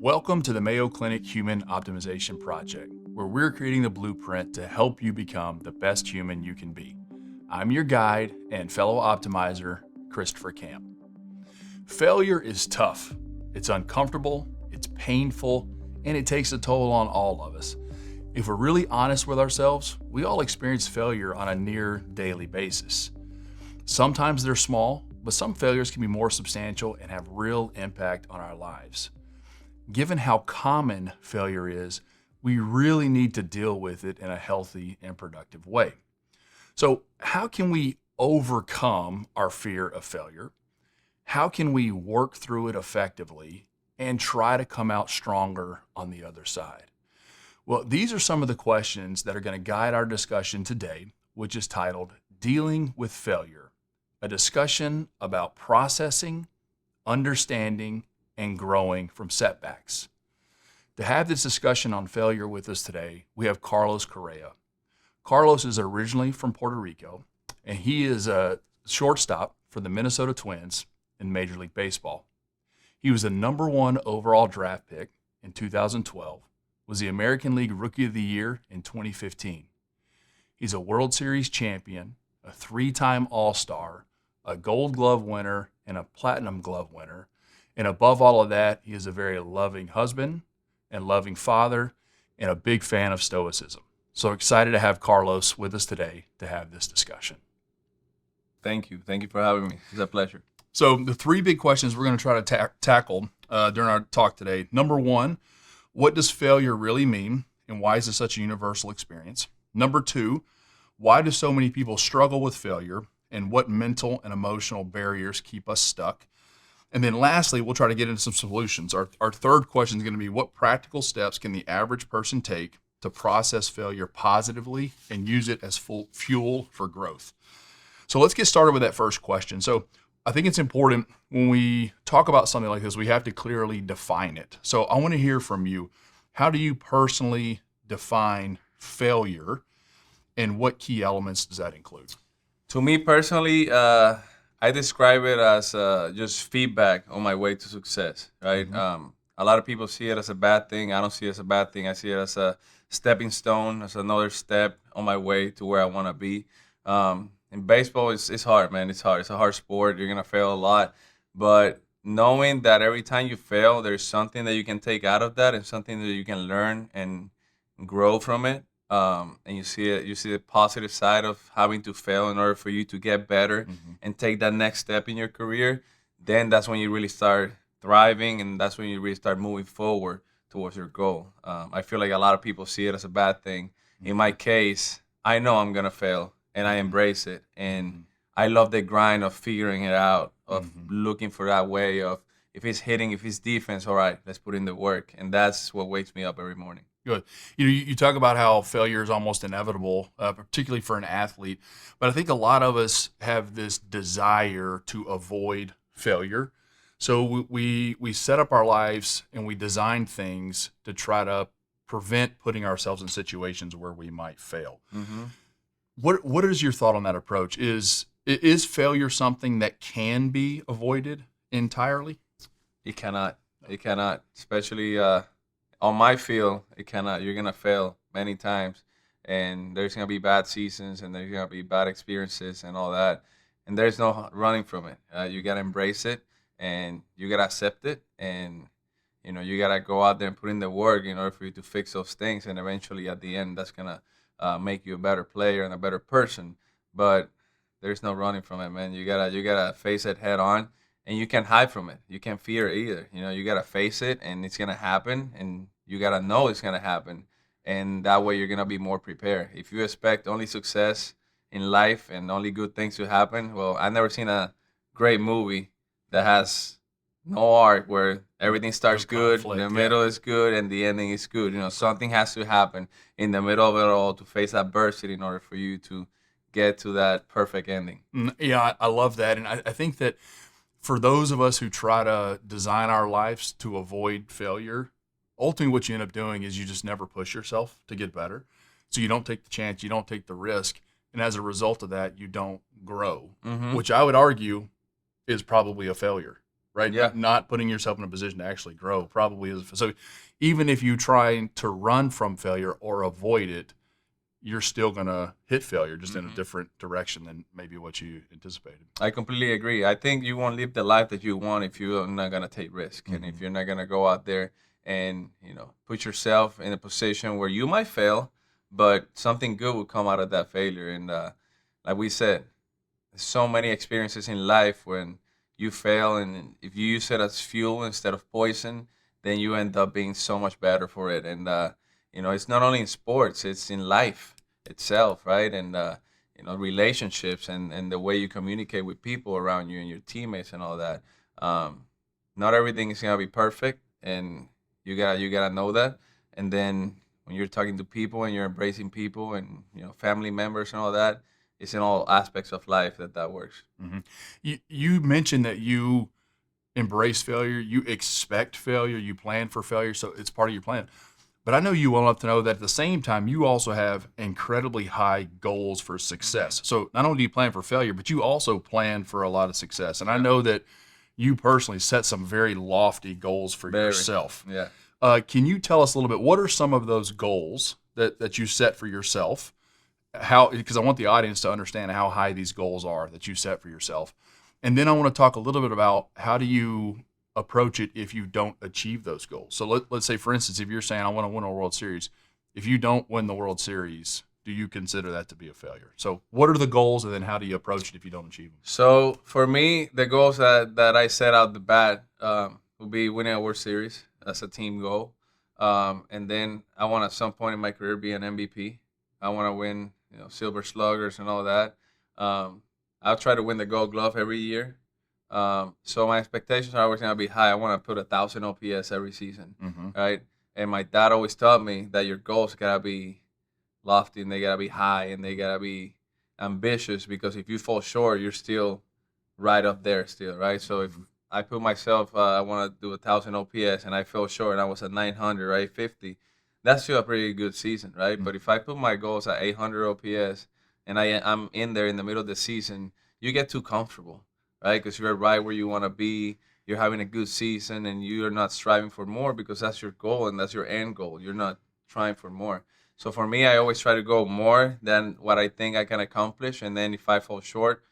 Welcome to the Mayo Clinic Human Optimization Project, where we're creating the blueprint to help you become the best human you can be. I'm your guide and fellow optimizer, Christopher Camp. Failure is tough. It's uncomfortable, it's painful, and it takes a toll on all of us. If we're really honest with ourselves, we all experience failure on a near daily basis. Sometimes they're small, but some failures can be more substantial and have real impact on our lives. Given how common failure is, we really need to deal with it in a healthy and productive way. So, how can we overcome our fear of failure? How can we work through it effectively and try to come out stronger on the other side? Well, these are some of the questions that are going to guide our discussion today, which is titled Dealing with Failure, a discussion about processing, understanding, and growing from setbacks. To have this discussion on failure with us today, we have Carlos Correa. Carlos is originally from Puerto Rico, and he is a shortstop for the Minnesota Twins in Major League Baseball. He was the number 1 overall draft pick in 2012, was the American League Rookie of the Year in 2015. He's a World Series champion, a 3-time All-Star, a Gold Glove winner, and a Platinum Glove winner. And above all of that, he is a very loving husband and loving father and a big fan of Stoicism. So excited to have Carlos with us today to have this discussion. Thank you. Thank you for having me. It's a pleasure. So the 3 big questions we're going to try to tackle during our talk today. Number 1, what does failure really mean and why is it such a universal experience? Number 2, why do so many people struggle with failure and what mental and emotional barriers keep us stuck? And then lastly, we'll try to get into some solutions. Our third question is going to be what practical steps can the average person take to process failure positively and use it as fuel for growth? So let's get started with that first question. So I think it's important when we talk about something like this, we have to clearly define it. So I want to hear from you. How do you personally define failure and what key elements does that include? To me personally, I describe it as just feedback on my way to success, right? Mm-hmm. A lot of people see it as a bad thing. I don't see it as a bad thing. I see it as a stepping stone, as another step on my way to where I want to be. In baseball, it's hard, man. It's hard. It's a hard sport. You're going to fail a lot. But knowing that every time you fail, there's something that you can take out of that and something that you can learn and grow from it. And you see the positive side of having to fail in order for you to get better and take that next step in your career, then that's when you really start thriving and that's when you really start moving forward towards your goal. I feel like a lot of people see it as a bad thing. In my case, I know I'm going to fail and I embrace it. And I love the grind of figuring it out, of looking for that way of if it's hitting, if it's defense, all right, let's put in the work. And that's what wakes me up every morning. Good. You talk about how failure is almost inevitable, particularly for an athlete. But I think a lot of us have this desire to avoid failure. So we set up our lives and we design things to try to prevent putting ourselves in situations where we might fail. Mm-hmm. What is your thought on that approach? Is failure something that can be avoided entirely? It cannot. It cannot, especially on my field, it cannot. You're gonna fail many times, and there's gonna be bad seasons, and there's gonna be bad experiences, and all that. And there's no running from it. You gotta embrace it, and you gotta accept it, and you gotta go out there and put in the work in order for you to fix those things. And eventually, at the end, that's gonna make you a better player and a better person. But there's no running from it, man. You gotta face it head on. And you can't hide from it. You can't fear it either. You got to face it, and it's going to happen, and you got to know it's going to happen. And that way you're going to be more prepared. If you expect only success in life and only good things to happen, well, I've never seen a great movie that has no arc where everything starts good, the middle is good, and the ending is good. Something has to happen in the middle of it all to face adversity in order for you to get to that perfect ending. Yeah, I love that. And I think that for those of us who try to design our lives to avoid failure, ultimately what you end up doing is you just never push yourself to get better. So you don't take the chance, you don't take the risk. And as a result of that, you don't grow, which I would argue is probably a failure. right? Yeah. Not putting yourself in a position to actually grow probably is. So even if you try to run from failure or avoid it, you're still going to hit failure just in a different direction than maybe what you anticipated. I completely agree. I think you won't live the life that you want if you're not gonna take risk, and if you're not gonna go out there and put yourself in a position where you might fail, but something good will come out of that failure. And like we said, so many experiences in life when you fail, and if you use it as fuel instead of poison, then you end up being so much better for it. And it's not only in sports; it's in life itself, right? And relationships and the way you communicate with people around you and your teammates and all that. Um, Not everything is gonna be perfect, and you gotta know that. And then when you're talking to people and you're embracing people and family members and all that, it's in all aspects of life that works. Hmm. You mentioned that you embrace failure, you expect failure, you plan for failure, so it's part of your plan. But I know you well enough to know that at the same time, you also have incredibly high goals for success. So not only do you plan for failure, but you also plan for a lot of success. And I know that you personally set some very lofty goals for Very. yourself. Yeah. Can you tell us a little bit, what are some of those goals that you set for yourself? How, because I want the audience to understand how high these goals are that you set for yourself. And then I want to talk a little bit about how do you approach it if you don't achieve those goals. So let's say, for instance, if you're saying I want to win a World Series, if you don't win the World Series, do you consider that to be a failure? So what are the goals, and then how do you approach it if you don't achieve them? So for me, the goals that I set out the bat will be winning a World Series. That's a team goal. And then I want at some point in my career be an MVP. I want to win, Silver Sluggers and all that. I'll try to win the Gold Glove every year. So my expectations are always gonna be high. I want to put 1,000 OPS every season, right? And my dad always taught me that your goals gotta be lofty and they gotta be high and they gotta be ambitious, because if you fall short, you're still right up there, still, right? So if I put myself, I want to do 1,000 OPS and I fell short and I was at 900, right, 50, that's still a pretty good season, right? But if I put my goals at 800 OPS and I'm in there in the middle of the season, you get too comfortable, right? Because you're right where you want to be. You're having a good season and you're not striving for more because that's your goal and that's your end goal. You're not trying for more. So for me, I always try to go more than what I think I can accomplish. And then if I fall short,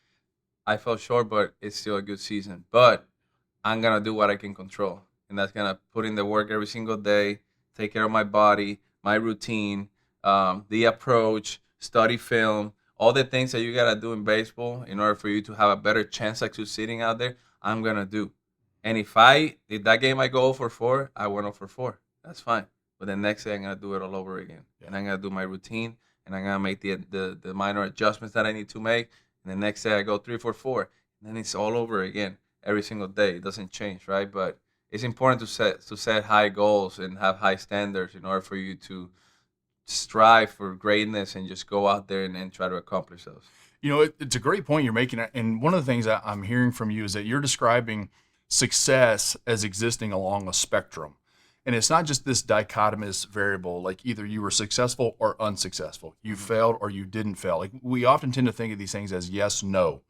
I fell short, but it's still a good season. But I'm going to do what I can control. And that's going to put in the work every single day, take care of my body, my routine, the approach, study film, all the things that you gotta do in baseball in order for you to have a better chance at succeeding out there. I'm gonna do. And if that game I go 0 for 4, I went 0 for 4. That's fine. But the next day I'm gonna do it all over again, and I'm gonna do my routine, and I'm gonna make the minor adjustments that I need to make. And the next day I go 3 for 4, and then it's all over again every single day. It doesn't change, right? But it's important to set high goals and have high standards in order for you to strive for greatness and just go out there and try to accomplish those. It's a great point you're making. And one of the things that I'm hearing from you is that you're describing success as existing along a spectrum. And it's not just this dichotomous variable, like either you were successful or unsuccessful. You failed or you didn't fail. Like we often tend to think of these things as yes, no,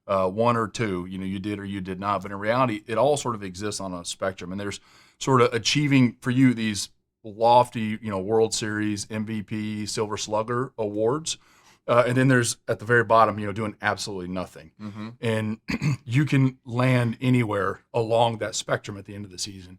1 or 2, you did or you did not. But in reality, it all sort of exists on a spectrum. And there's sort of achieving for you these lofty, World Series, MVP, Silver Slugger awards. And then there's at the very bottom, doing absolutely nothing. And you can land anywhere along that spectrum at the end of the season.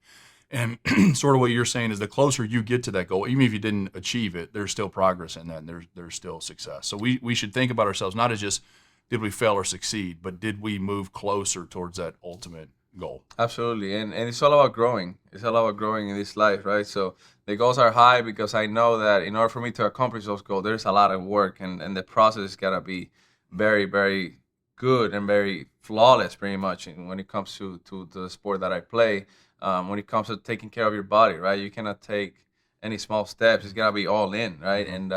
And sort of what you're saying is the closer you get to that goal, even if you didn't achieve it, there's still progress in that, and there's still success. So we should think about ourselves not as just did we fail or succeed, but did we move closer towards that ultimate goal? Absolutely. And it's all about growing. It's all about growing in this life, right? So the goals are high because I know that in order for me to accomplish those goals, there's a lot of work, and the process is got to be very, very good and very flawless pretty much when it comes to the sport that I play. When it comes to taking care of your body, right? You cannot take any small steps. It's got to be all in, right? And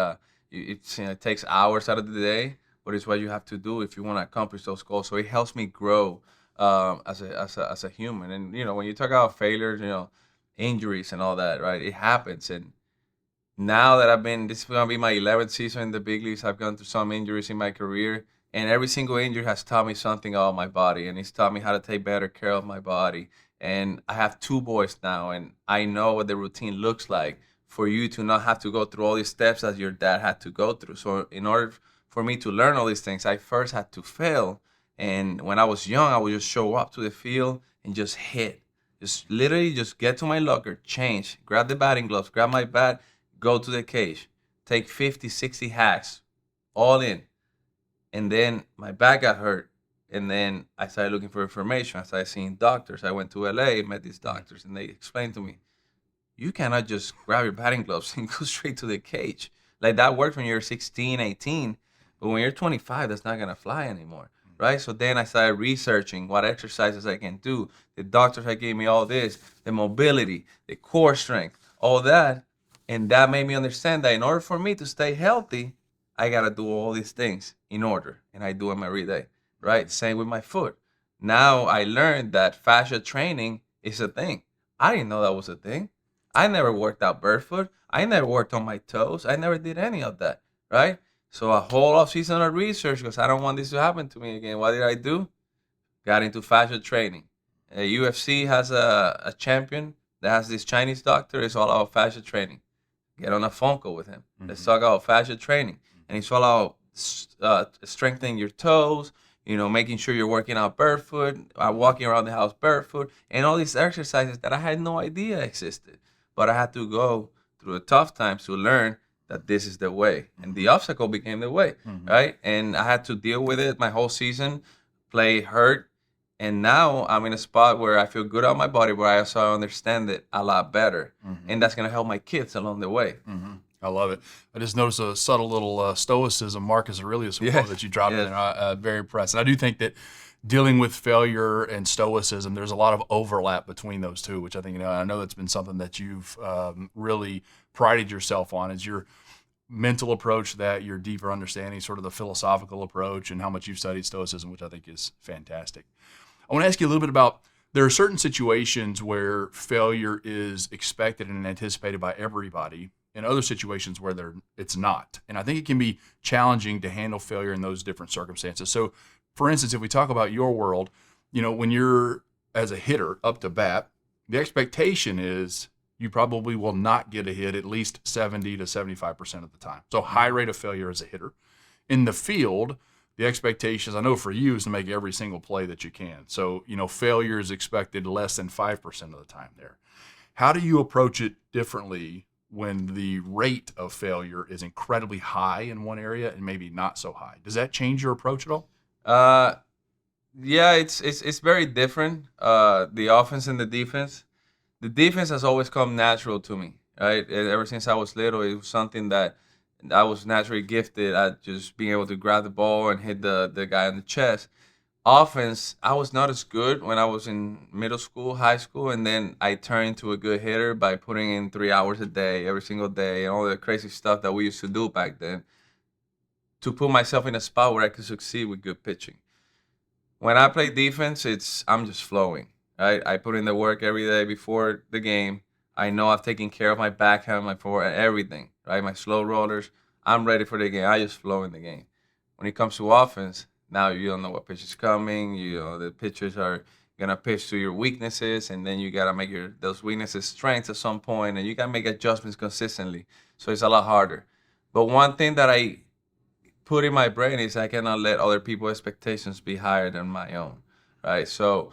it takes hours out of the day, but it's what you have to do if you want to accomplish those goals. So it helps me grow as a human. And when you talk about failures, injuries and all that, right? It happens. And now that this is gonna be my 11th season in the big leagues, I've gone through some injuries in my career. And every single injury has taught me something about my body, and it's taught me how to take better care of my body. And I have 2 boys now, and I know what the routine looks like for you to not have to go through all these steps that your dad had to go through. So in order for me to learn all these things, I first had to fail. And when I was young, I would just show up to the field and just hit. Just literally just get to my locker, change, grab the batting gloves, grab my bat, go to the cage, take 50, 60 hacks, all in. And then my back got hurt. And then I started looking for information. I started seeing doctors. I went to LA, met these doctors, and they explained to me, you cannot just grab your batting gloves and go straight to the cage. Like that worked when you're 16, 18, but when you're 25, that's not gonna fly anymore, right? So then I started researching what exercises I can do. The doctors had gave me all this, the mobility, the core strength, all that, and that made me understand that in order for me to stay healthy, I gotta do all these things in order, and I do them every day, right? Same with my foot. Now I learned that fascia training is a thing. I didn't know that was a thing. I never worked out barefoot. I never worked on my toes. I never did any of that, right? So a whole off season of research because I don't want this to happen to me again. What did I do? Got into fascia training. UFC has a champion that has this Chinese doctor. It's all about fascia training. Get on a phone call with him. Let's talk about fascia training. And it's all about strengthening your toes, making sure you're working out barefoot, walking around the house barefoot, and all these exercises that I had no idea existed. But I had to go through the tough times to learn that this is the way. And the obstacle became the way, right? And I had to deal with it my whole season, play hurt. And now I'm in a spot where I feel good about my body, where I also understand it a lot better. And that's going to help my kids along the way. I love it. I just noticed a subtle little stoicism, Marcus Aurelius quote that you dropped in there. Very impressed. And I do think that dealing with failure and stoicism, there's a lot of overlap between those two, which I think, I know that's been something that you've really prided yourself on, is your mental approach, that your deeper understanding, sort of the philosophical approach, and how much you've studied stoicism, which I think is fantastic. I want to ask you a little bit about, there are certain situations where failure is expected and anticipated by everybody, and other situations where it's not. And I think it can be challenging to handle failure in those different circumstances. So, for instance, if we talk about your world, when you're as a hitter up to bat, the expectation is you probably will not get a hit at least 70 to 75% of the time. So high rate of failure as a hitter. In the field, the expectations, I know for you, is to make every single play that you can. So, failure is expected less than 5% of the time there. How do you approach it differently when the rate of failure is incredibly high in one area and maybe not so high? Does that change your approach at all? Yeah, it's very different. The offense and the defense. The defense has always come natural to me, right? Ever since I was little, it was something that I was naturally gifted at, just being able to grab the ball and hit the guy on the chest. Offense, I was not as good when I was in middle school, high school, and then I turned into a good hitter by putting in 3 hours a day, every single day, and all the crazy stuff that we used to do back then, to put myself in a spot where I could succeed with good pitching. When I play defense, I'm just flowing, right? I put in the work every day before the game. I know I've taken care of my backhand, my forehand, everything, right? My slow rollers. I'm ready for the game. I just flow in the game. When it comes to offense, now you don't know what pitch is coming. The pitchers are gonna pitch to your weaknesses, and then you gotta make those weaknesses strengths at some point, and you gotta make adjustments consistently. So it's a lot harder. But one thing that I put in my brain is I cannot let other people's expectations be higher than my own, right? So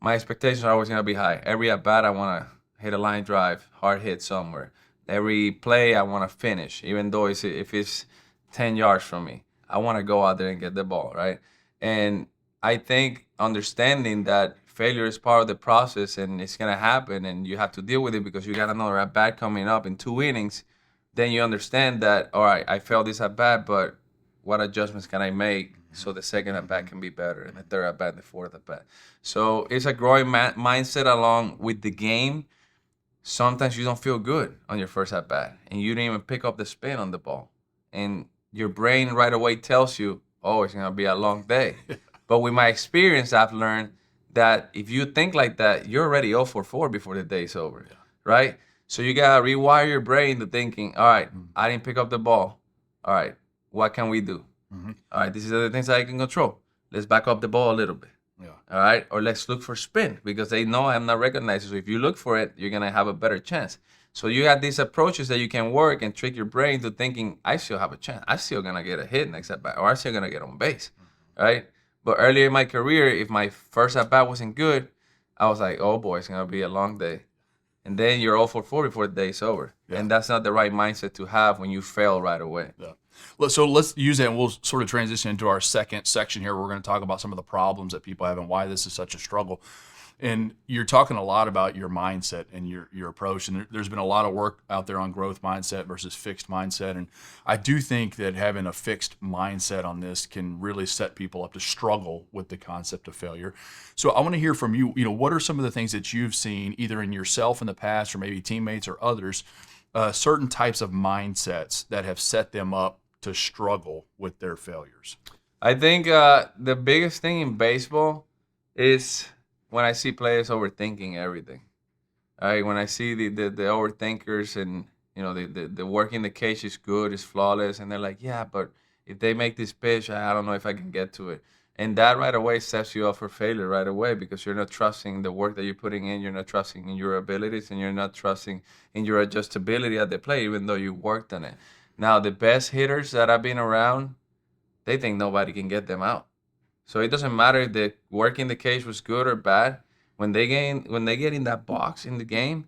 my expectations are always gonna be high. Every at bat, I wanna hit a line drive, hard hit somewhere. Every play, I wanna finish, even though if it's 10 yards from me. I wanna go out there and get the ball, right? And I think understanding that failure is part of the process and it's gonna happen and you have to deal with it because you got another at bat coming up in 2 innings, then you understand that, all right, I failed this at bat, but what adjustments can I make so the second at bat can be better, and the third at bat, and the fourth at bat? So it's a growing mindset along with the game. Sometimes you don't feel good on your first at bat, and you didn't even pick up the spin on the ball, and your brain right away tells you, "Oh, it's gonna be a long day." But with my experience, I've learned that if you think like that, you're already 0 for 4 before the day's over, right? So you gotta rewire your brain to thinking, all right, I didn't pick up the ball. All right, what can we do? All right, these are the things that I can control. Let's back up the ball a little bit. Yeah. All right, or let's look for spin because they know I'm not recognized. So if you look for it, you're gonna have a better chance. So you got these approaches that you can work and trick your brain to thinking I still have a chance. I'm still gonna get a hit next at bat, or I'm still gonna get on base, right? But earlier in my career, if my first at bat wasn't good, I was like, oh boy, it's gonna be a long day. And then you're all for 40 before the day's over. Yeah. And that's not the right mindset to have when you fail right away. Yeah. So let's use that, and we'll sort of transition into our second section here. We're going to talk about some of the problems that people have and why this is such a struggle. And you're talking a lot about your mindset and your approach. And there's been a lot of work out there on growth mindset versus fixed mindset. And I do think that having a fixed mindset on this can really set people up to struggle with the concept of failure. So I want to hear from you, what are some of the things that you've seen either in yourself in the past or maybe teammates or others, certain types of mindsets that have set them up to struggle with their failures? I think the biggest thing in baseball is when I see players overthinking everything. All right, when I see the overthinkers and the work in the cage is good, is flawless, and they're like, yeah, but if they make this pitch, I don't know if I can get to it. And that right away sets you up for failure right away because you're not trusting the work that you're putting in, you're not trusting in your abilities, and you're not trusting in your adjustability at the plate, even though you worked on it. Now, the best hitters that I've been around, they think nobody can get them out. So it doesn't matter if the work in the cage was good or bad. When they get in that box in the game,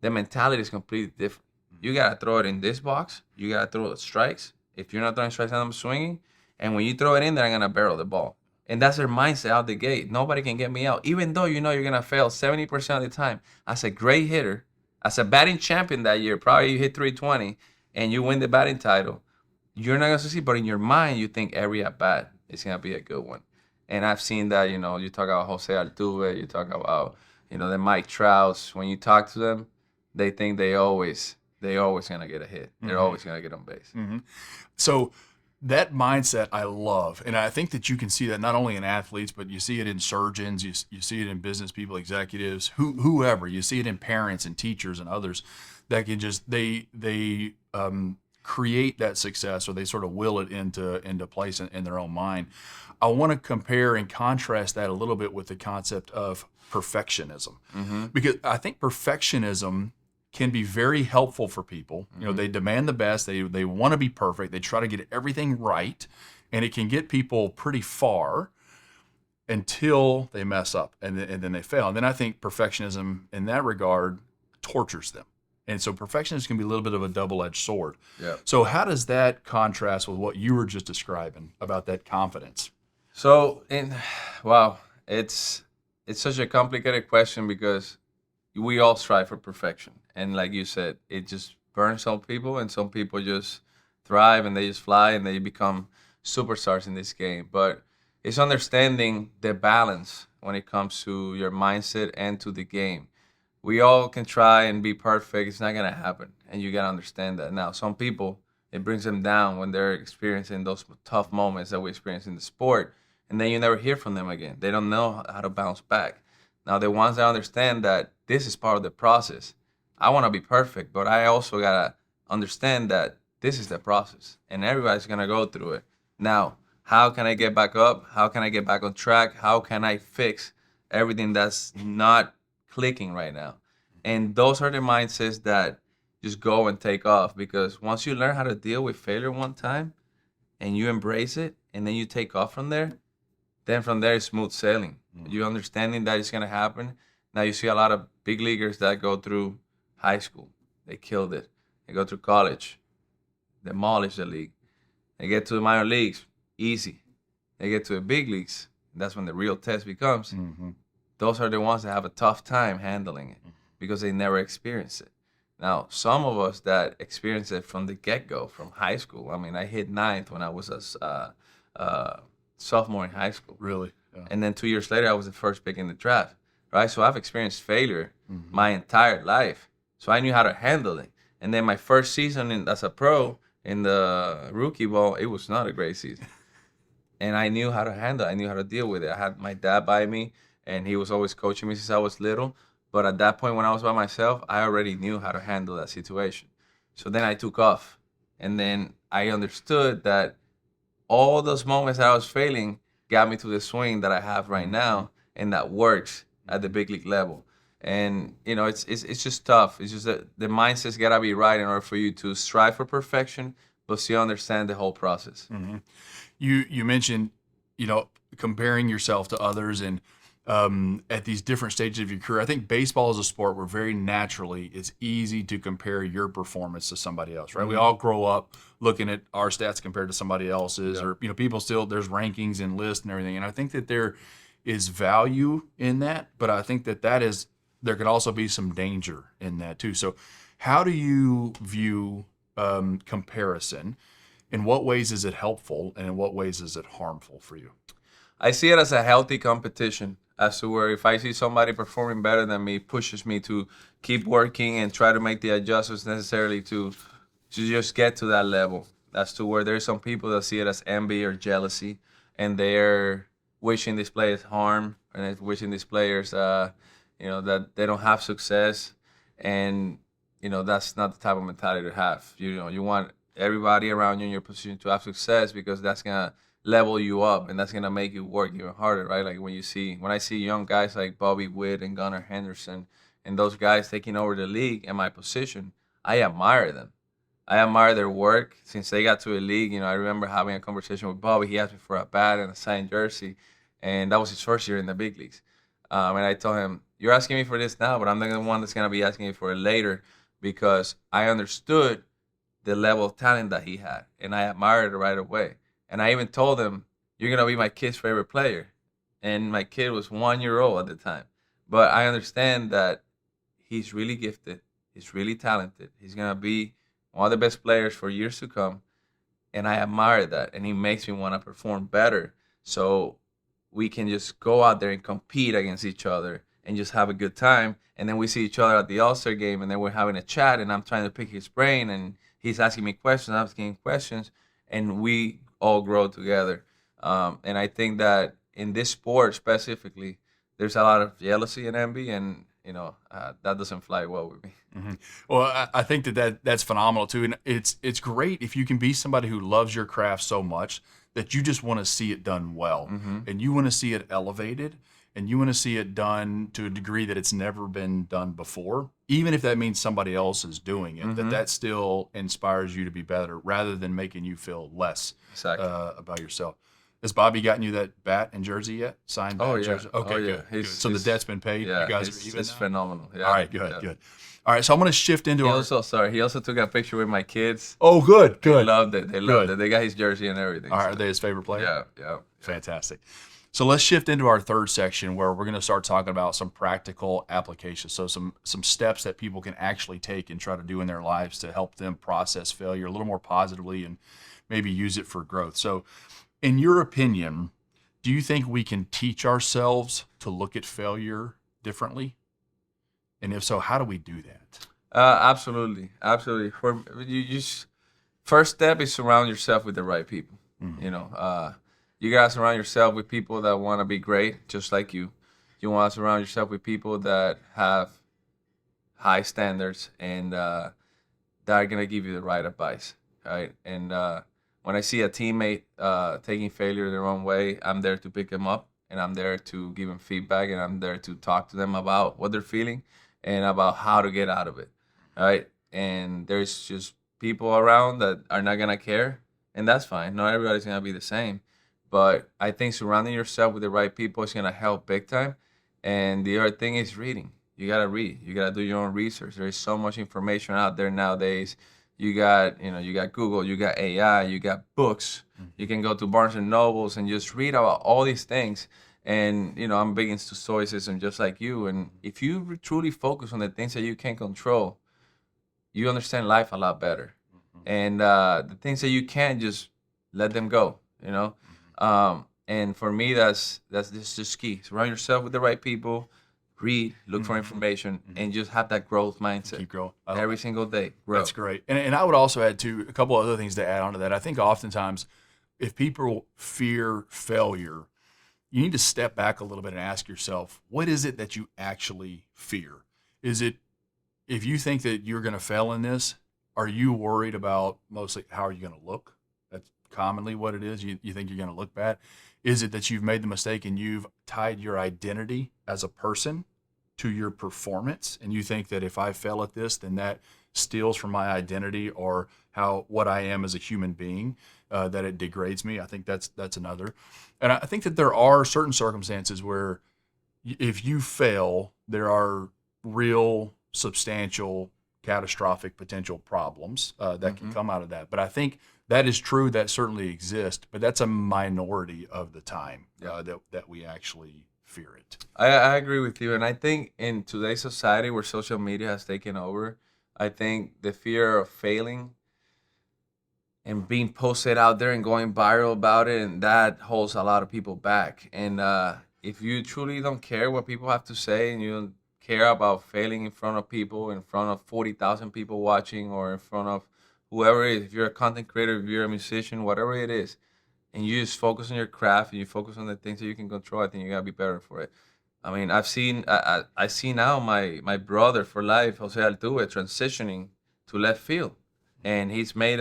the mentality is completely different. You gotta throw it in this box. You gotta throw strikes. If you're not throwing strikes, I'm swinging. And when you throw it in there, I'm gonna barrel the ball. And that's their mindset out the gate. Nobody can get me out, even though you're gonna fail 70% of the time. As a great hitter, as a batting champion that year, probably you hit 320 and you win the batting title. You're not gonna succeed, but in your mind, you think every at bat is gonna be a good one. And I've seen that, you talk about Jose Altuve, you talk about, the Mike Trouts. When you talk to them, they think they always gonna get a hit. They're always gonna get on base. So that mindset I love, and I think that you can see that not only in athletes, but you see it in surgeons, you see it in business people, executives, whoever. You see it in parents and teachers and others that can just they create that success, or they sort of will it into place in their own mind. I want to compare and contrast that a little bit with the concept of perfectionism, because I think perfectionism can be very helpful for people. They demand the best. They want to be perfect. They try to get everything right, and it can get people pretty far until they mess up and then they fail. And then I think perfectionism in that regard tortures them. And so perfectionism can be a little bit of a double-edged sword. Yeah. So how does that contrast with what you were just describing about that confidence? So, wow, it's such a complicated question because we all strive for perfection. And like you said, it just burns some people, and some people just thrive and they just fly and they become superstars in this game. But it's understanding the balance when it comes to your mindset and to the game. We all can try and be perfect. It's not going to happen. And you got to understand that. Now, some people, it brings them down when they're experiencing those tough moments that we experience in the sport. And then you never hear from them again. They don't know how to bounce back. Now, the ones that understand that this is part of the process. I want to be perfect, but I also got to understand that this is the process. And everybody's going to go through it. Now, how can I get back up? How can I get back on track? How can I fix everything that's not clicking right now? And those are the mindsets that just go and take off, because once you learn how to deal with failure one time and you embrace it and then you take off from there, then from there it's smooth sailing. You understanding that it's going to happen. Now you see a lot of big leaguers that go through high school. They killed it. They go through college. Demolish the league. They get to the minor leagues. Easy. They get to the big leagues. That's when the real test becomes. Those are the ones that have a tough time handling it because they never experienced it. Now, some of us that experience it from the get-go, from high school. I mean, I hit ninth when I was a sophomore in high school. Really? Yeah. And then 2 years later, I was the first pick in the draft, right? So I've experienced failure my entire life. So I knew how to handle it. And then my first season as a pro in the rookie ball, it was not a great season. And I knew how to handle it. I knew how to deal with it. I had my dad by me, and he was always coaching me since I was little. But at that point, when I was by myself, I already knew how to handle that situation. So then I took off. And then I understood that all those moments that I was failing got me to the swing that I have right now, and that works at the big league level. And it's just tough. It's just that the mindset's gotta be right in order for you to strive for perfection, but still understand the whole process. You mentioned, comparing yourself to others and at these different stages of your career. I think baseball is a sport where very naturally it's easy to compare your performance to somebody else, right? We all grow up looking at our stats compared to somebody else's, or people still there's rankings and lists and everything. And I think that there is value in that, but I think that there could also be some danger in that too. So, how do you view comparison? In what ways is it helpful, and in what ways is it harmful for you? I see it as a healthy competition, as to where if I see somebody performing better than me, pushes me to keep working and try to make the adjustments necessarily to just get to that level. As to where there's some people that see it as envy or jealousy, and they're wishing these players harm, and they're wishing these players, that they don't have success, and that's not the type of mentality to have. You want everybody around you in your position to have success, because that's gonna level you up, and that's gonna make you work even harder, right? Like when I see young guys like Bobby Witt and Gunnar Henderson and those guys taking over the league in my position, I admire them. I admire their work since they got to the league. I remember having a conversation with Bobby. He asked me for a bat and a signed jersey, and that was his first year in the big leagues. And I told him, "You're asking me for this now, but I'm not the one that's gonna be asking you for it later, because I understood the level of talent that he had, and I admired it right away." And I even told him, "You're gonna be my kid's favorite player," and my kid was 1 year old at the time. But I understand that he's really gifted. He's really talented. He's gonna be one of the best players for years to come, and I admire that, and he makes me want to perform better. So we can just go out there and compete against each other and just have a good time. And then we see each other at the All-Star game, and then we're having a chat, and I'm trying to pick his brain, and he's asking me questions, I'm asking him questions, and we all grow together. And I think that in this sport specifically, there's a lot of jealousy and envy, and that doesn't fly well with me. Well, I think that's phenomenal too, and it's great if you can be somebody who loves your craft so much that you just want to see it done well, and you want to see it elevated, and you want to see it done to a degree that it's never been done before, even if that means somebody else is doing it. That still inspires you to be better, rather than making you feel less Exactly. about yourself. Has Bobby gotten you that bat and jersey yet? Signed bat Oh and yeah. jersey? Okay, Oh yeah. good. So the debt's been paid. Yeah. You guys are even It's now? phenomenal. Yeah. All right, good, Yeah. good. All right, so I'm going to shift into He our. also sorry. He also took a picture with my kids. Oh, good, They good. loved it. They loved Good. it. They got his jersey and everything. All right, so- are they his favorite player? Yeah. Yeah. Fantastic. So let's shift into our third section, where we're going to start talking about some practical applications. So some steps that people can actually take and try to do in their lives to help them process failure a little more positively and maybe use it for growth. So, in your opinion, do you think we can teach ourselves to look at failure differently? And if so, how do we do that? Absolutely. Absolutely. For you, first step is surround yourself with the right people. You gotta surround yourself with people that want to be great, just like you. You want to surround yourself with people that have high standards, and that are gonna give you the right advice, right? And when I see a teammate taking failure the wrong way, I'm there to pick them up, and I'm there to give them feedback, and I'm there to talk to them about what they're feeling and about how to get out of it, right? And there's just people around that are not gonna care, and that's fine. Not everybody's gonna be the same, but I think surrounding yourself with the right people is gonna help big time. And the other thing is reading. You gotta read. You gotta do your own research. There is so much information out there nowadays. You got Google, you got AI, you got books. You can go to Barnes and Nobles and just read about all these things. And I'm big into stoicism, just like you. And if you truly focus on the things that you can control, you understand life a lot better. And the things that you can't, just let them go. And for me, that's just key. Surround yourself with the right people. Read, look for information, and just have that growth mindset. Keep growing. Every single day. Grow. That's great. And I would also add to a couple other things to add on to that. I think oftentimes if people fear failure, you need to step back a little bit and ask yourself, what is it that you actually fear? Is it, if you think that you're going to fail in this, are you worried about mostly how are you going to look? That's commonly what it is? You think you're going to look bad? Is it that you've made the mistake and you've tied your identity as a person to your performance, and you think that if I fail at this, then that steals from my identity or what I am as a human being, that it degrades me? I think that's another. And I think that there are certain circumstances where if you fail, there are real, substantial, catastrophic potential problems that can come out of that. But I think that is true. That certainly exists, but that's a minority of the time that we actually fear it. I agree with you, and I think in today's society where social media has taken over, I think the fear of failing and being posted out there and going viral about it, and that holds a lot of people back. And if you truly don't care what people have to say, and you don't care about failing in front of people, in front of 40,000 people watching, or in front of whoever it is, if you're a content creator, if you're a musician, whatever it is, and you just focus on your craft and you focus on the things that you can control, I think you gotta be better for it. I mean, I see now my brother for life, Jose Altuve, transitioning to left field, and he's failed in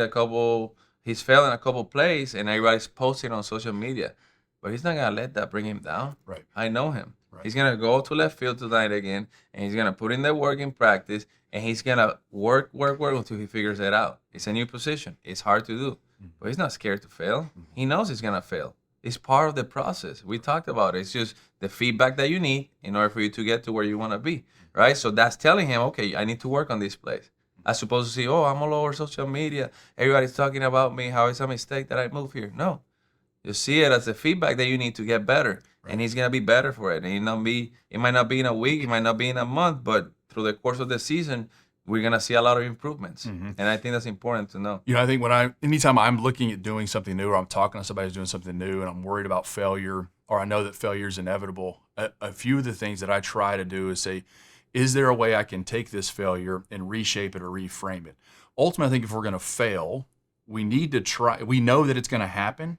a couple plays, and everybody's posting on social media, but he's not gonna let that bring him down. Right. I know him. Right. He's gonna go to left field tonight again, and he's gonna put in the work in practice, and he's gonna work until he figures it out. It's a new position. It's hard to do, but he's not scared to fail. He knows he's gonna fail. It's part of the process. We talked about it. It's just the feedback that you need in order for you to get to where you want to be, right? So that's telling him, okay, I need to work on this place. As opposed to see, oh, I'm all over social media. Everybody's talking about me. How it's a mistake that I moved here. No, you see it as the feedback that you need to get better, and he's gonna be better for it. And it might not be in a week, it might not be in a month, but through the course of the season, we're gonna see a lot of improvements. And I think that's important to know. I think anytime I'm looking at doing something new, or I'm talking to somebody who's doing something new, and I'm worried about failure, or I know that failure is inevitable, a few of the things that I try to do is say, is there a way I can take this failure and reshape it or reframe it? Ultimately, I think if we're going to fail, we need to try. We know that it's going to happen.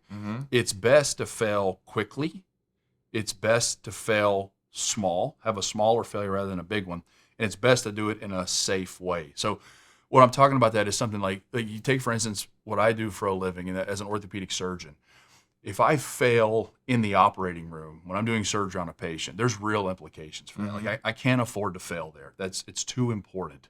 It's best to fail quickly. It's best to fail small, have a smaller failure rather than a big one. And it's best to do it in a safe way. So what I'm talking about that is something like you take, for instance, what I do for a living as an orthopedic surgeon. If I fail in the operating room when I'm doing surgery on a patient, there's real implications for that. Like I can't afford to fail there. It's too important.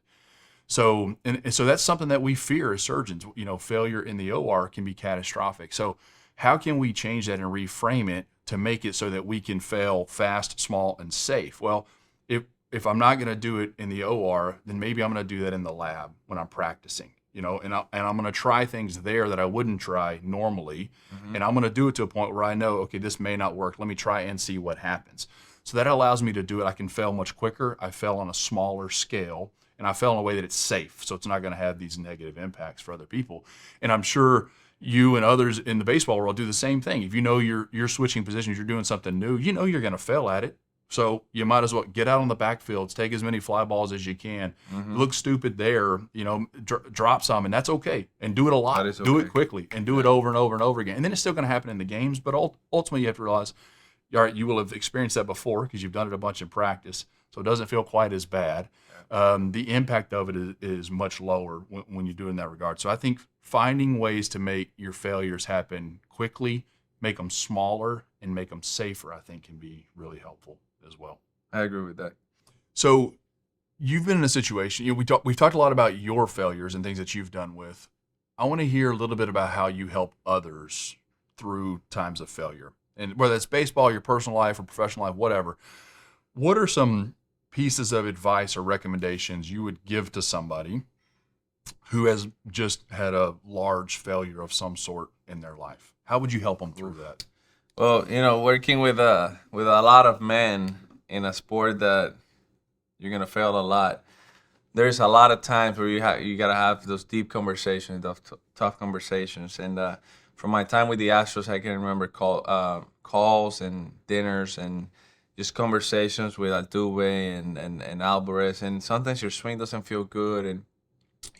So and so that's something that we fear as surgeons. Failure in the OR can be catastrophic. So how can we change that and reframe it to make it so that we can fail fast, small, and safe? Well, if I'm not going to do it in the OR, then maybe I'm going to do that in the lab when I'm practicing. And I'm going to try things there that I wouldn't try normally, and I'm going to do it to a point where I know, okay, this may not work. Let me try and see what happens. So that allows me to do it. I can fail much quicker. I fail on a smaller scale, and I fail in a way that it's safe, so it's not going to have these negative impacts for other people. And I'm sure you and others in the baseball world do the same thing. If you know you're switching positions, you're doing something new, you're going to fail at it. So you might as well get out on the backfields, take as many fly balls as you can. Look stupid there, drop some, and that's okay. And do it a lot. That is Do okay. it quickly, and do it over and over and over again. And then it's still going to happen in the games, but ultimately you have to realize, all right, you will have experienced that before because you've done it a bunch in practice, so it doesn't feel quite as bad. The impact of it is much lower when you do it in that regard. So I think finding ways to make your failures happen quickly, make them smaller, and make them safer, I think can be really helpful as well. I agree with that. So you've been in a situation, we've talked a lot about your failures and things that you've done with. I want to hear a little bit about how you help others through times of failure. And whether it's baseball, your personal life, or professional life, whatever. What are some pieces of advice or recommendations you would give to somebody who has just had a large failure of some sort in their life? How would you help them through that? Well, working with a lot of men in a sport that you're gonna fail a lot. There's a lot of times where you gotta have those deep conversations, tough conversations. And from my time with the Astros, I can remember calls and dinners and just conversations with Altuve and Alvarez. And sometimes your swing doesn't feel good, and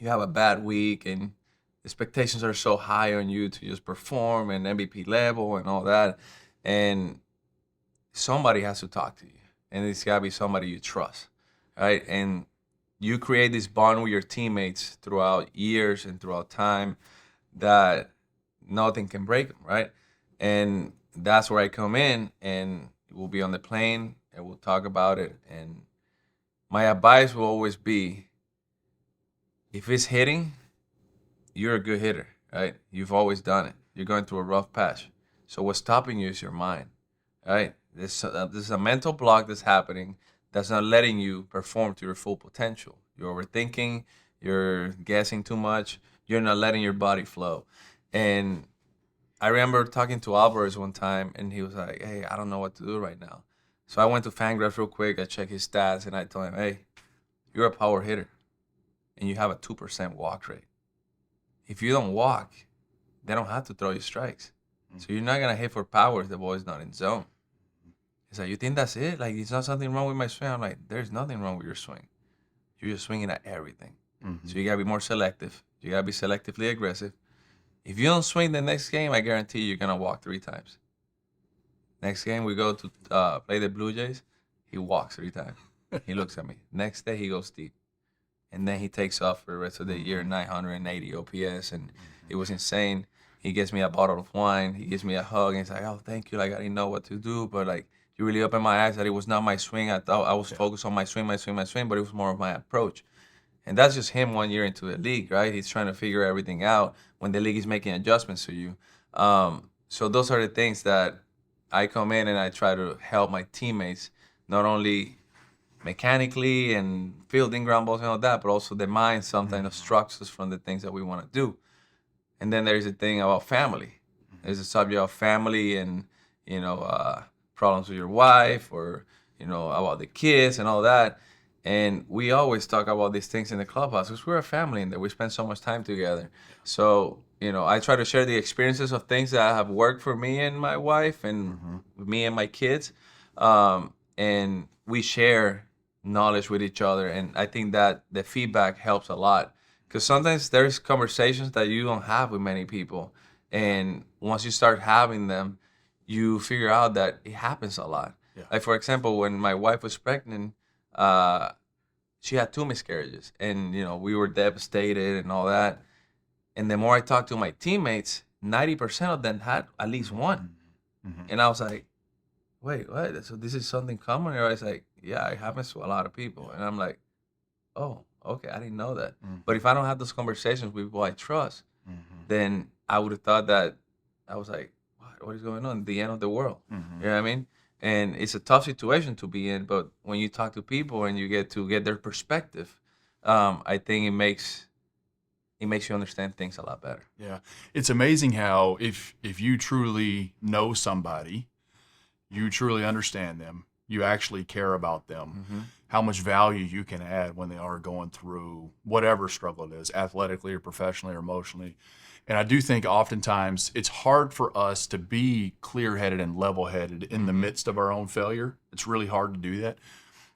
you have a bad week, and expectations are so high on you to just perform and MVP level and all that. And somebody has to talk to you. And it's got to be somebody you trust, right? And you create this bond with your teammates throughout years and throughout time that nothing can break them, right? And that's where I come in, and we'll be on the plane and we'll talk about it. And my advice will always be, if it's hitting, you're a good hitter, right? You've always done it. You're going through a rough patch. So what's stopping you is your mind, right? This is a mental block that's happening that's not letting you perform to your full potential. You're overthinking, you're guessing too much, you're not letting your body flow. And I remember talking to Alvarez one time, and he was like, "Hey, I don't know what to do right now." So I went to Fangraphs real quick. I checked his stats, and I told him, "Hey, you're a power hitter, and you have a 2% walk rate. If you don't walk, they don't have to throw you strikes. So you're not gonna hit for power if the ball is not in zone." He's like, "You think that's it? Like, there's not something wrong with my swing?" I'm like, "There's nothing wrong with your swing. You're just swinging at everything. So you gotta be more selective. You gotta be selectively aggressive. If you don't swing the next game, I guarantee you're gonna walk 3 times. Next game we go to play the Blue Jays, he walks 3 times. He looks at me. Next day he goes deep, and then he takes off for the rest of the year, 980 OPS, and it was insane. He gives me a bottle of wine. He gives me a hug, and he's like, "Oh, thank you. Like, I didn't know what to do, but like, you really opened my eyes that it was not my swing. I thought I was focused on my swing, but it was more of my approach." And that's just him 1 year into the league, right? He's trying to figure everything out when the league is making adjustments to you. So those are the things that I come in and I try to help my teammates, not only mechanically and fielding ground balls and all that, but also the mind sometimes obstructs us from the things that we want to do. And then there's a thing about family. There's a subject of family and, problems with your wife or, about the kids and all that. And we always talk about these things in the clubhouse because we're a family and that we spend so much time together. So, I try to share the experiences of things that have worked for me and my wife and me and my kids. And we share knowledge with each other. And I think that the feedback helps a lot because sometimes there's conversations that you don't have with many people. And once you start having them, you figure out that it happens a lot. Yeah. Like, for example, when my wife was pregnant, she had 2 miscarriages, and we were devastated and all that. And the more I talked to my teammates, 90% of them had at least one. And I was like, "Wait, what? So this is something common?" Or I was like, "Yeah, it happens to a lot of people." And I'm like, "Oh, okay, I didn't know that." But if I don't have those conversations with people I trust, then I would have thought that I was like, what is going on? The end of the world. You know what I mean? And it's a tough situation to be in, but when you talk to people and you get to get their perspective, I think it makes you understand things a lot better. Yeah. It's amazing how if you truly know somebody, you truly understand them, you actually care about them, how much value you can add when they are going through whatever struggle it is, athletically or professionally or emotionally. And I do think oftentimes it's hard for us to be clear-headed and level-headed in the midst of our own failure. It's really hard to do that.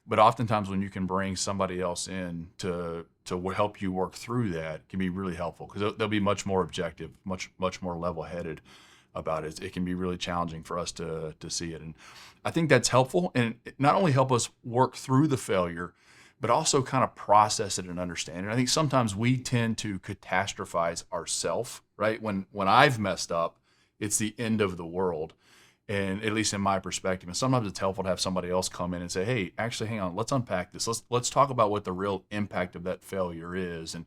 But oftentimes when you can bring somebody else in to help you work through that, it can be really helpful because they'll be much more objective, much more level-headed about it. It can be really challenging for us to see it. And I think that's helpful, and it not only help us work through the failure, but also kind of process it and understand it. I think sometimes we tend to catastrophize ourselves, right? When I've messed up, it's the end of the world. And at least in my perspective, and sometimes it's helpful to have somebody else come in and say, "Hey, actually, hang on, let's unpack this. Let's talk about what the real impact of that failure is." And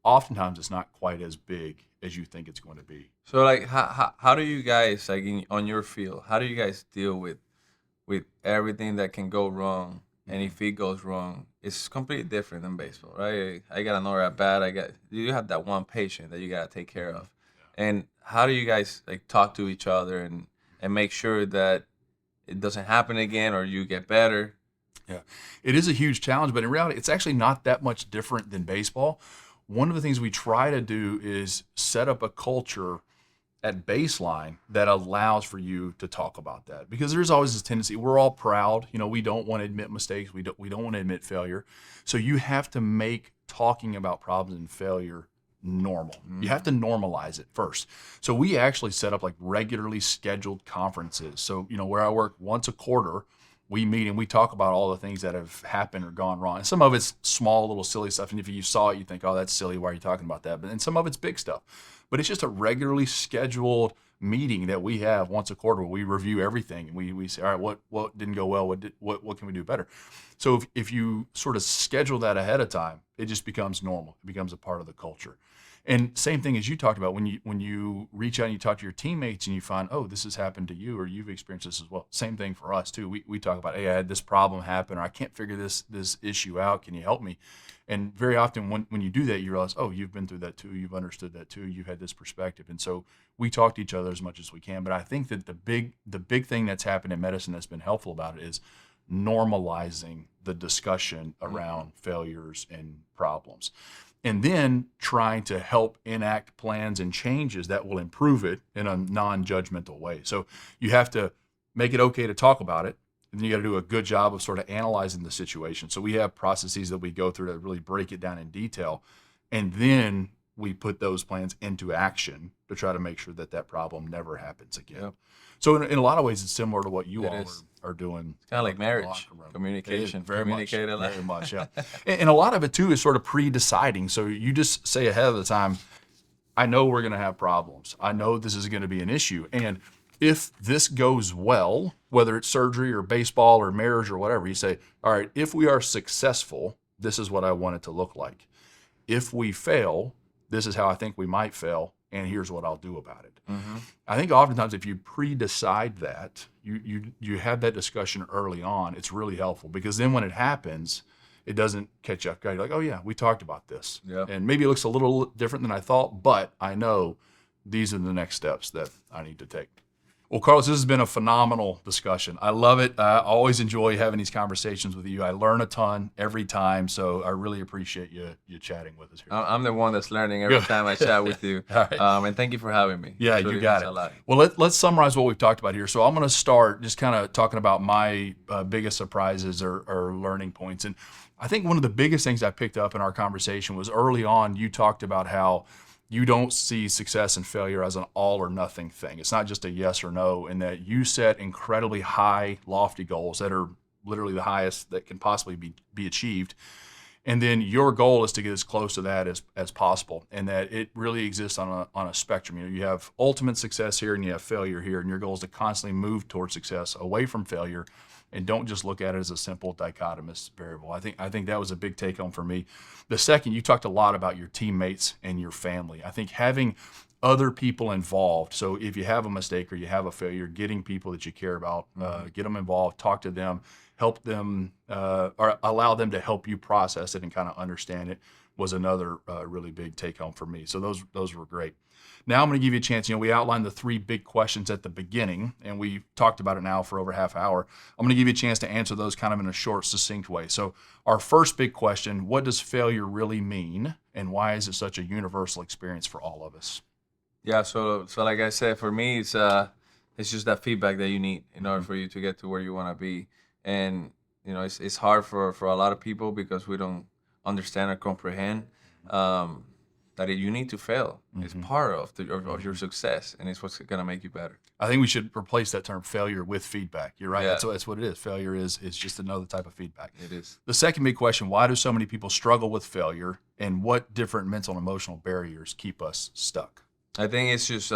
oftentimes it's not quite as big as you think it's going to be. So, like, how do you guys, like, on your field, how do you guys deal with everything that can go wrong? And if it goes wrong, it's completely different than baseball, right? I got another at bat. You have that one patient that you gotta take care of. And how do you guys like talk to each other and make sure that it doesn't happen again or you get better? Yeah, it is a huge challenge, but in reality, it's actually not that much different than baseball. One of the things we try to do is set up a culture at baseline that allows for you to talk about that, because there's always this tendency. We're all proud, we don't want to admit mistakes. We don't want to admit failure. So you have to make talking about problems and failure normal. You have to normalize it first. So we actually set up like regularly scheduled conferences. So, where I work once a quarter, we meet and we talk about all the things that have happened or gone wrong. And some of it's small, little silly stuff. And if you saw it, you think, oh, that's silly. Why are you talking about that? But then some of it's big stuff. But it's just a regularly scheduled meeting that we have once a quarter where we review everything and we say, all right, what didn't go well? What can we do better? So if you sort of schedule that ahead of time, it just becomes normal. It becomes a part of the culture. And same thing as you talked about when you reach out and you talk to your teammates and you find, oh, this has happened to you or you've experienced this as well. Same thing for us too. We talk about, hey, I had this problem happen or I can't figure this issue out. Can you help me? And very often when you do that, you realize, oh, you've been through that too. You've understood that too. You've had this perspective. And so we talk to each other as much as we can. But I think that the big thing that's happened in medicine that's been helpful about it is normalizing the discussion around failures and problems. And then trying to help enact plans and changes that will improve it in a non-judgmental way. So you have to make it okay to talk about it. And then you got to do a good job of sort of analyzing the situation. So we have processes that we go through to really break it down in detail. And then we put those plans into action to try to make sure that problem never happens again. Yep. So in a lot of ways, it's similar to what you all are doing. It's kind of like marriage, communication. Very much, yeah. And a lot of it, too, is sort of pre-deciding. So you just say ahead of the time, I know we're going to have problems. I know this is going to be an issue. And if this goes well, whether it's surgery or baseball or marriage or whatever, you say, all right, if we are successful, this is what I want it to look like. If we fail, this is how I think we might fail, and here's what I'll do about it. Mm-hmm. I think oftentimes if you pre-decide that, you have that discussion early on, it's really helpful because then when it happens, it doesn't catch up. You're like, oh yeah, we talked about this. Yep. And maybe it looks a little different than I thought, but I know these are the next steps that I need to take. Well, Carlos, this has been a phenomenal discussion. I love it. I always enjoy having these conversations with you. I learn a ton every time, so I really appreciate you chatting with us here. I'm the one that's learning every time I chat with you. All right. And thank you for having me. Yeah, you got it. Well, let's summarize what we've talked about here. So I'm going to start just kind of talking about my biggest surprises or learning points. And I think one of the biggest things I picked up in our conversation was early on you talked about how you don't see success and failure as an all or nothing thing. It's not just a yes or no, and that you set incredibly high, lofty goals that are literally the highest that can possibly be achieved. And then your goal is to get as close to that as possible, and that it really exists on a spectrum. You have ultimate success here and you have failure here, and your goal is to constantly move towards success, away from failure, and don't just look at it as a simple dichotomous variable. I think that was a big take home for me. The second, you talked a lot about your teammates and your family. I think having other people involved, so if you have a mistake or you have a failure, getting people that you care about, get them involved, talk to them, help them, or allow them to help you process it and kind of understand it was another really big take home for me. So those were great. Now I'm going to give you a chance. We outlined the 3 big questions at the beginning, and we talked about it now for over half an hour. I'm going to give you a chance to answer those kind of in a short, succinct way. So our first big question, what does failure really mean, and why is it such a universal experience for all of us? Yeah, so like I said, for me, it's just that feedback that you need in order for you to get to where you want to be. And, it's hard for a lot of people because we don't understand or comprehend that you need to fail. Mm-hmm. It's part of your success, and it's what's going to make you better. I think we should replace that term failure with feedback. You're right. Yeah. That's what it is. Failure is just another type of feedback. It is. The second big question, why do so many people struggle with failure, and what different mental and emotional barriers keep us stuck? I think it's just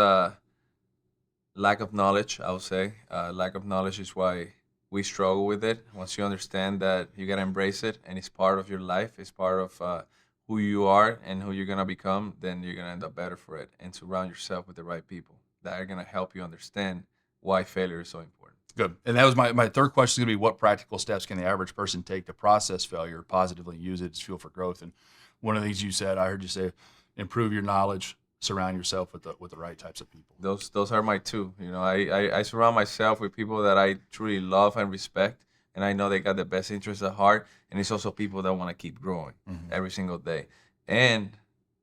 lack of knowledge, I would say. Lack of knowledge is why we struggle with it. Once you understand that you got to embrace it, and it's part of your life, it's part of who you are and who you're going to become, then you're going to end up better for it. And surround yourself with the right people that are going to help you understand why failure is so important. Good. And that was my third question is going to be, what practical steps can the average person take to process failure positively and use it as fuel for growth? And one of the things you said, I heard you say, improve your knowledge, surround yourself with the right types of people. Those are my 2. I surround myself with people that I truly love and respect, and I know they got the best interests at heart. And it's also people that want to keep growing every single day. And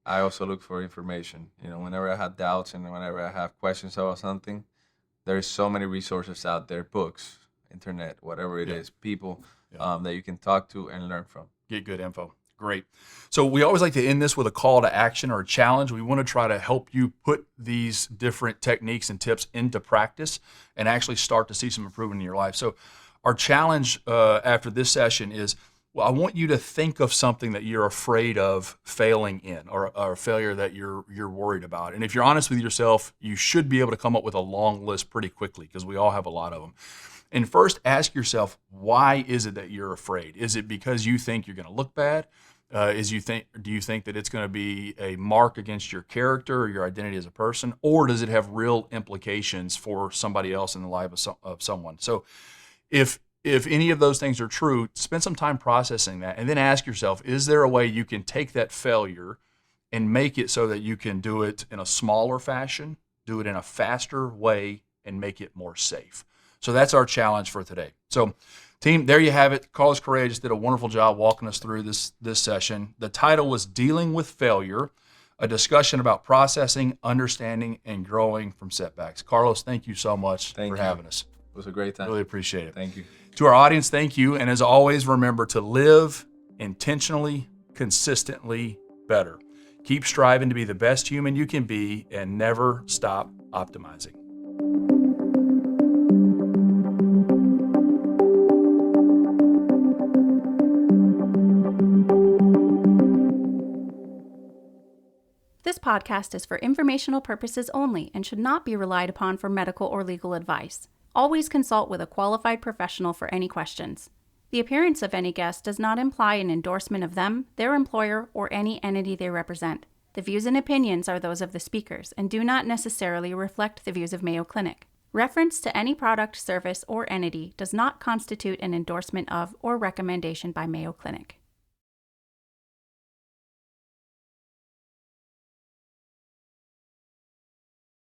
I also look for information. Whenever I have doubts and whenever I have questions about something, there's so many resources out there, books, internet, whatever it is, people that you can talk to and learn from. Get good info. Great. So we always like to end this with a call to action or a challenge. We want to try to help you put these different techniques and tips into practice and actually start to see some improvement in your life. So Our challenge after this session is, well, I want you to think of something that you're afraid of failing in, or a failure that you're worried about. And if you're honest with yourself, you should be able to come up with a long list pretty quickly, because we all have a lot of them. And first, ask yourself, why is it that you're afraid? Is it because you think you're going to look bad? Do you think that it's going to be a mark against your character or your identity as a person? Or does it have real implications for somebody else in the life of someone? So if any of those things are true, spend some time processing that, and then ask yourself, is there a way you can take that failure and make it so that you can do it in a smaller fashion, do it in a faster way, and make it more safe? So that's our challenge for today. So team, there you have it. Carlos Correa just did a wonderful job walking us through this session. The title was Dealing with Failure, a discussion about processing, understanding, and growing from setbacks. Carlos, thank you so much for having us. It was a great time. Really appreciate it. Thank you. To our audience, thank you. And as always, remember to live intentionally, consistently better. Keep striving to be the best human you can be, and never stop optimizing. This podcast is for informational purposes only and should not be relied upon for medical or legal advice. Always consult with a qualified professional for any questions. The appearance of any guest does not imply an endorsement of them, their employer, or any entity they represent. The views and opinions are those of the speakers and do not necessarily reflect the views of Mayo Clinic. Reference to any product, service, or entity does not constitute an endorsement of or recommendation by Mayo Clinic.